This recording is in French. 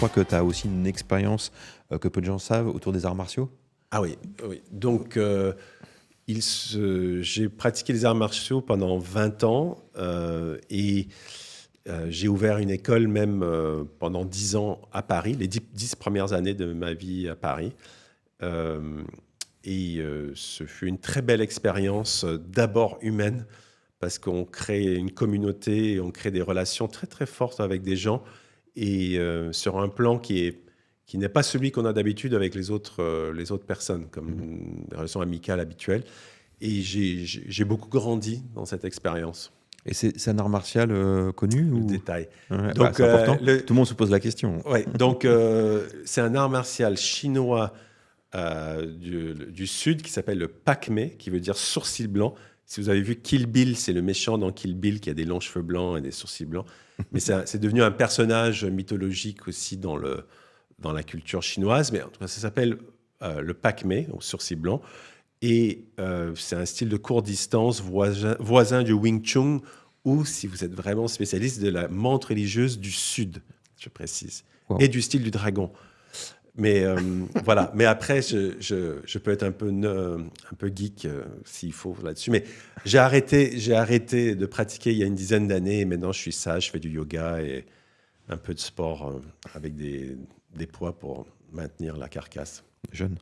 crois que tu as aussi une expérience que peu de gens savent autour des arts martiaux. Ah oui, oui. Donc, j'ai pratiqué les arts martiaux pendant 20 ans et j'ai ouvert une école même pendant 10 ans à Paris, les 10 premières années de ma vie à Paris. Euh, Ce fut une très belle expérience, d'abord humaine, parce qu'on crée une communauté, on crée des relations très très fortes avec des gens, et sur un plan qui n'est pas celui qu'on a d'habitude avec les autres personnes, comme des relations amicales habituelles. Et j'ai beaucoup grandi dans cette expérience. Et c'est un art martial connu Le ou... détail. Ouais, bah, Donc, c'est important. Tout le monde se pose la question. ouais, donc c'est un art martial chinois du Sud qui s'appelle le Pakmé, qui veut dire sourcil blanc. Si vous avez vu Kill Bill, c'est le méchant dans Kill Bill qui a des longs cheveux blancs et des sourcils blancs. Mais c'est devenu un personnage mythologique aussi dans la culture chinoise. Mais en tout cas, ça s'appelle le Pakmé, donc sourcil blanc. Et c'est un style de courte distance voisin du Wing Chun, ou si vous êtes vraiment spécialiste de la menthe religieuse du Sud, je précise, Wow. et du style du dragon. Mais voilà. Mais après, je peux être un peu geek s'il faut là-dessus. Mais j'ai arrêté de pratiquer il y a une dizaine d'années. Et maintenant, je suis sage, je fais du yoga et un peu de sport avec des poids pour maintenir la carcasse. Jeune.